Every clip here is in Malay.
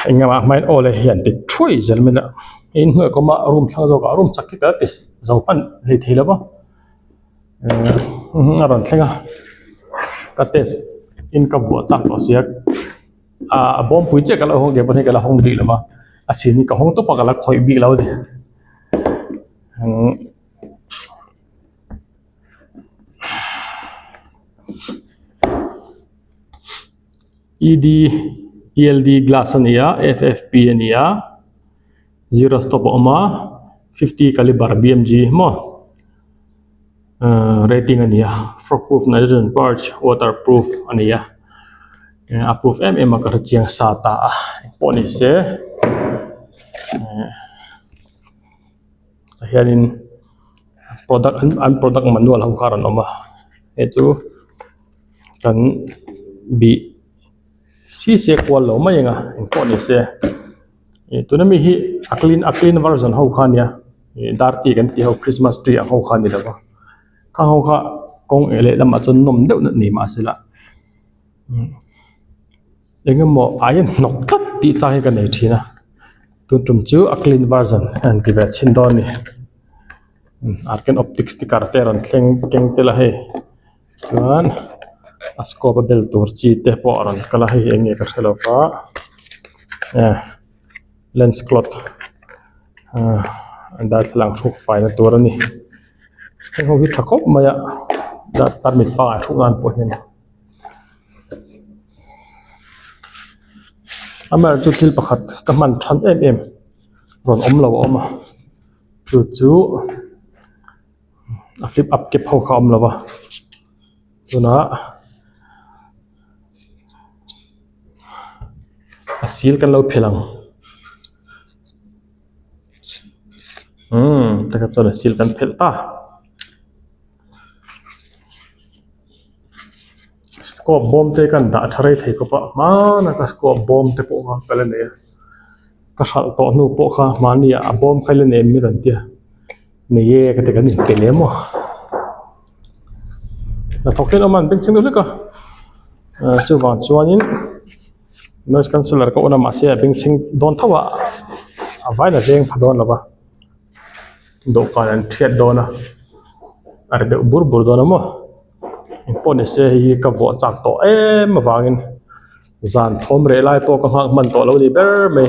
Inga ma main ole hian ti thui zel mena in hnu ko ma room thlang zo ka room chakki ka tis zo pan le thila ba aron thlenga ka tes in ka bo tak to siak a bom pui che kala hong ge bon he kala hong di lama a chini ka hong to pa kala khoi bi lo de ED ELD glass ania FFP ania zero stop oma 50 caliber BMG mo rating ania frogproof nitrogen purge waterproof ania approve MM ka chiang sata poni se hianin product manual ho karon oma etu kan bi si se kwal lo mai nga poni se tunami hi a clean version ho khania darti kan ti ho Christmas tree ho khani da ba ka ho kha kong ele lama chon nom deuh na ni ma sila engemo ayen nok tat ti chai ka nei thina tum chu a clean version and ti ba chin don ni arken optics ti karter an thleng keng tela he chuan a scope bel tur chi te po ran kala he enge ka thelo ka lens cloth da thlang thuk fai na tur ani ho hi thakop maya da permit pa thuk an po hen amar chu thil pakhat ka man than em ron om lo oma chu a flip up ke phau kha om lo wa tuna a seal kan lo phelang taka chona seal kan phel ta scope bomb te kan da tharai thei ko pa mana ka scope bomb te po ka kala ne ka sal to nu po kha mani a bomb khaile ne mi ran tia ne ye ka te kan ke le mo na thokin oman bing ching lu ka chu wan chuanin noise canceller ka ona ma se bing ching don thawa a vai na jeng phadon lawa do kan thiat dona ar de bur dona mo poni se hi ka vo chak to wangin zan thom re lai to ka hang man to lo ni ber me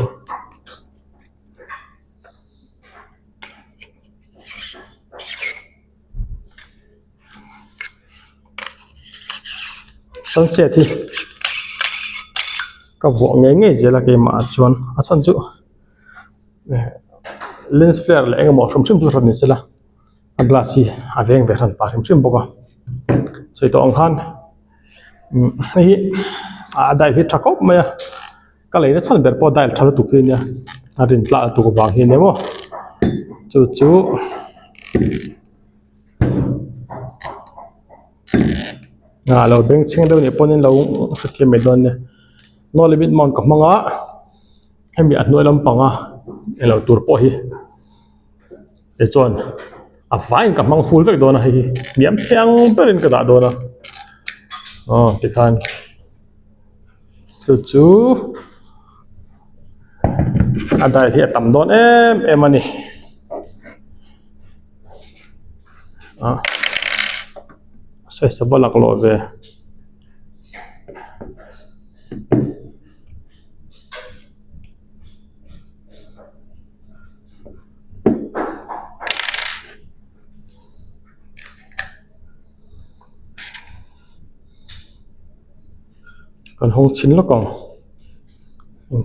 sunset hi ka vo nge jela ke ma chuan a chan chu lens flare le engemaw thum thum tu ran ni sela a glass hi a veng ve ran pa thum boka soi to ang khan hi a dai hi thakop maya ka leina chan ber po dai thal tu pin ya a rin tla tu ko wang hi nemo chu lo beng ching do ni ponin lo khati me don ne no limit mon ka manga hemi at noi lam panga elo tur po hi e chon a vain ka mang full vek dona hi niam thang perin ka da dona ti khan chu adai hi tam don em ani sai sabalak lo ve kan hong chin lo kong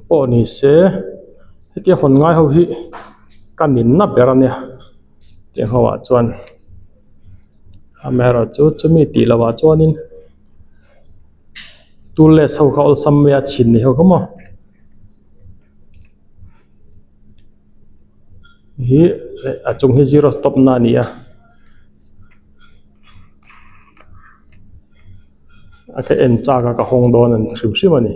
po ni se hetia hon ngai ho hi kanin na berania te hawa chuan amera chu mi ti lawa chuanin tulle so khaul sammya chin ni ho kama hi achung hi zero stop na nia aka en chaga ka hong don an shim ani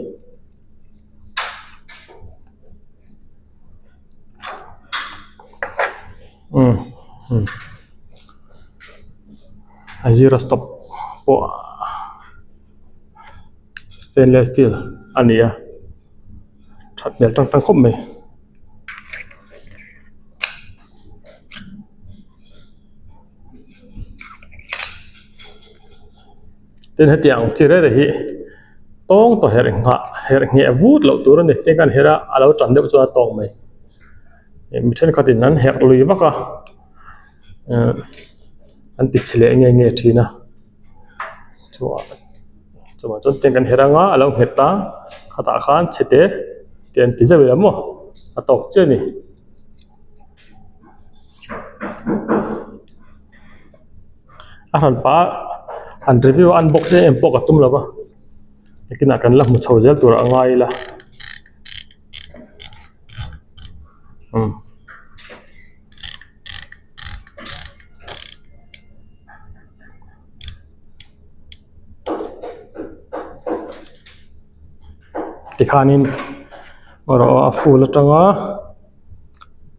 a zero stop po stainless steel ania thật biệt tăng khúc mày tên hết tiếng chỉ đấy thì tông to her nghe vút lâu tuổi rồi cái kan hera alo trần được cho tông mày mình trên cái tinนั้นher lui vaka anh tích lệ nghe thì na cho tên kan hera nga alo heta khata khan chete tiền tí ra về lắm mà tóc chưa nè hẳn pa hẳn review unboxing em bóc tum là ba cái nào cần làm một sầu gel tụi ngay là thì khanin rồi full tranga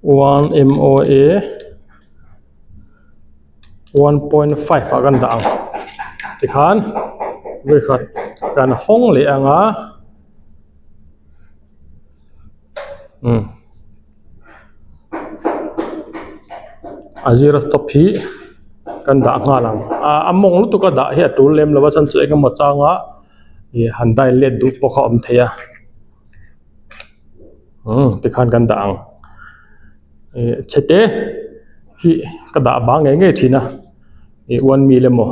1 MOA 1.5 akan daang thì khan với khát kan hong le anga azira stop hi kan da nga lang among lu tu ka da hi atul lem lawa chan chu eka mo changa ye handai le du po kha om theya thì khan kan daang chete hi ka da ba nge thina 1 milimo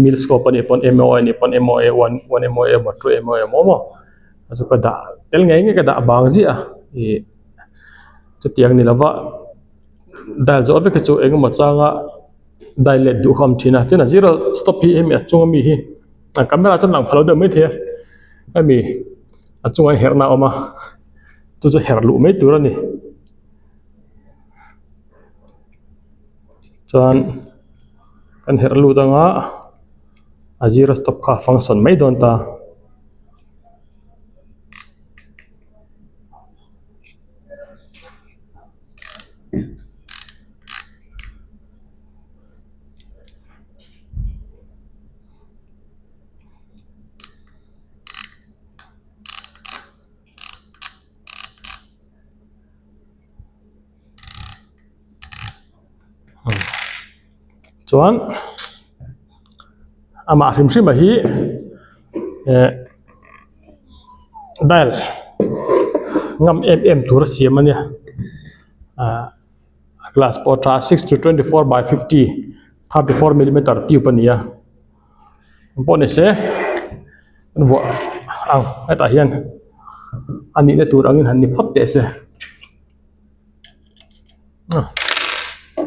mil scope ani pon MOA ni pon MOA 1 MOA mo 2 MOA mo aso ka da tel nge ka da bang ji a chu tiang ni lawa dal zo ve ka chu eng mo changa dailet du kham thina tena zero stop hi em achung mi hi camera chan lang phalo de mai the ami achung ai herna oma tu chu her lu mai tur ani chan kan her lu danga azira stop kha function mai don ta chuan ama hrim hrim hi dial ngam tur siam ania glass portra 6 to 24 by 50 34 mm tube ania pone se vo ang eta hian ani le tur angin han ni phot te se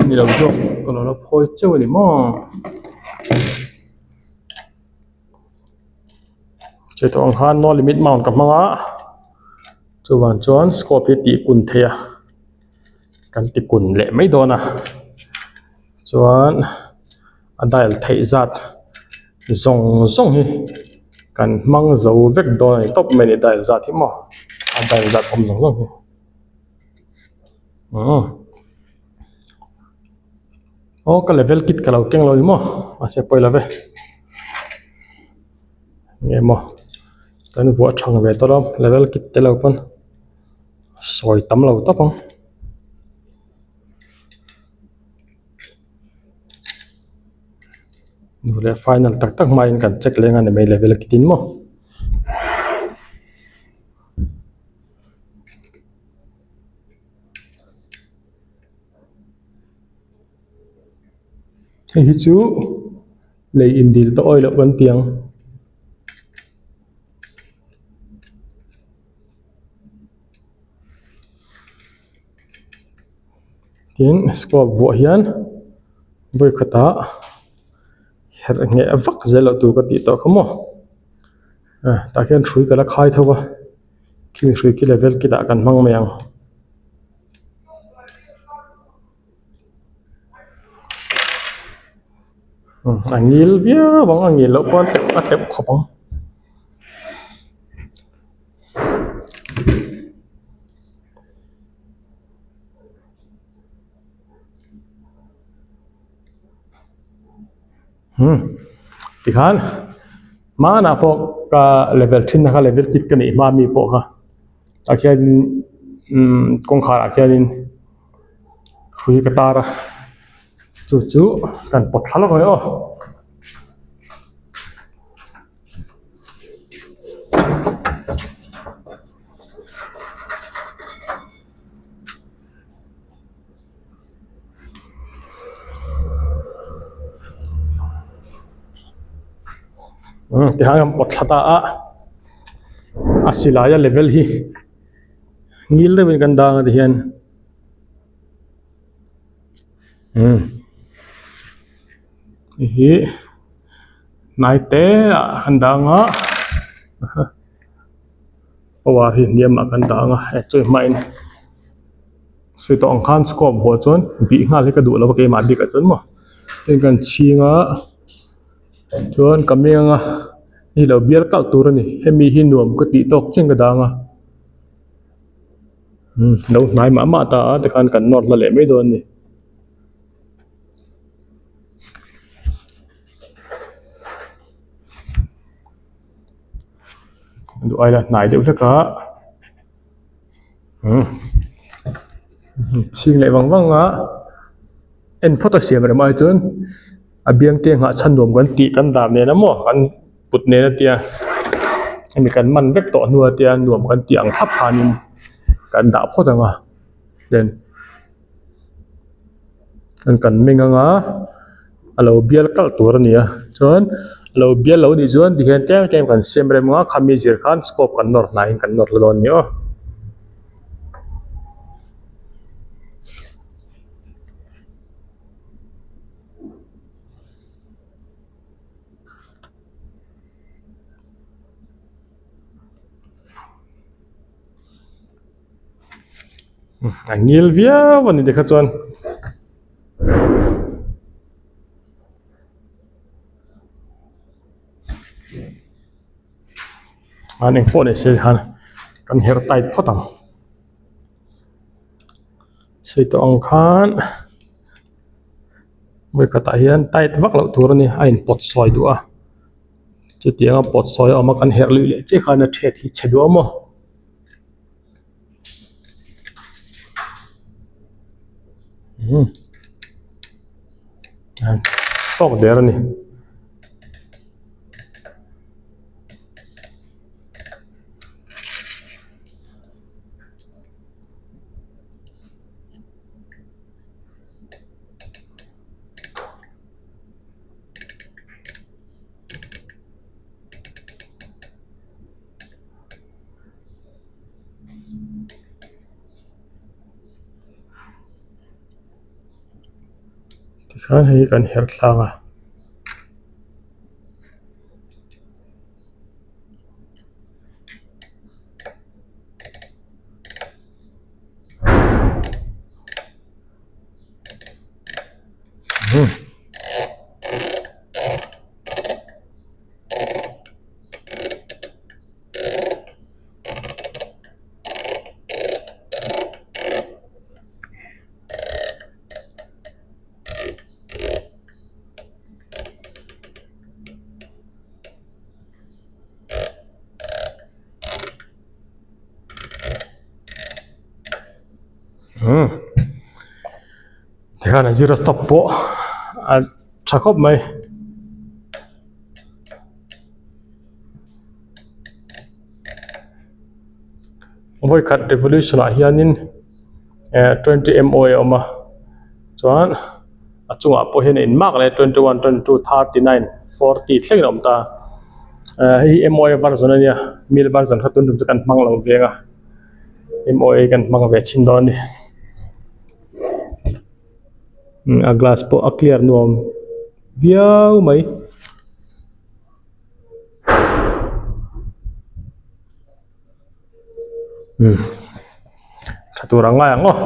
ni lo jo kono lo phoi cheu ni mo che to ang han no limit mount ka manga chuan chuan scope ti kun thea kan ti kun le mai dona chuan a dial thei zat zong hi kan mang zo vek do ni top meni dial zat hi mo a dial zat om zong hi cái level kit kalau keng lo mo ase poila ve nge mo kan vo thang ve to level kit te lo pon soi tam lo to pang le final tak mai kan check lenga ne mai level kitin mo hi chu lei indil to oil ban tiang tin scope vo hian voi khata her nge vak zelo tu ka ti to khamo ta khian thrui kala khai thowa ki thrui ki level ki da kan mang mayang angil via bang angil lo pon atep khopang thì khan ma na po ka level thin na ka level kit ka ni ma mi po ha Akhirnya kongkar akhirnya khui katara cucu kan pot halok yo tihang pot hata asilaya level hi ngil de bin kan dang dihian hi naite handanga awa hi niam akan danga chui main sui to angkhan scope vo chon bi ngal ka du lo ke ma bi ka chon mo ten kan chinga chon kamenga ni lo bial kal tur ni hemi hi nuam ko ti tok ching ka danga no nai ma ta te kan not la le me don ni du ai la nai de ka ching lại vang á en potassium rồi mai chun abiang te nga chan dom kan ti kan dam ne na mo kan put ne na tia ani kan man vek to nuwa tia nuam kan ti ang thap hanin kan da pho danga den kan menga nga alo bial kal tur nia chon alo bial lo ni chon di hen tem kan semre nga khami zir khan scope kan nor nai kan nor lon ni o ngil viaวันนี้เด็กขจรอันนี้พอเนี่ยเสียหันกันเฮร์ไตพอตังใส่ตัวองคานเมื่อกระต่ายไตวักเหล่าตัวนี้ไอ้ปอดซอยดูอ่ะจะเตียงปอดซอยเอามากันเฮร์เลยเจ้าขันเทศที่เฉดวมั้งตอกเดี๋ยวนี่ข้าให้กันเฮร์ทางอ่ะที่ข้าเนี่ยจีรสต็อปโปอ่ะชักครบไหมโอ้ยคัด revolution อ่ะเฮียนิน20 MOA ออกมาส่วนจังหวะพอเห็นอินมากเลย21 22 39 40เท่านั้นตาไอ้ MOA version เนี่ยมีversion ขัดตุนจะกันมังหลังเบียงอ่ะ MOA กันมังเวชินดอนนี่a glass po a clear nuam viau mai chatura nga yang oh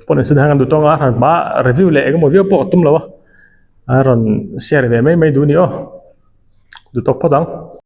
pon se dang du tong a ran ba review le ko mo view po tum lo a ron share ve mai du ni oh du tok po dang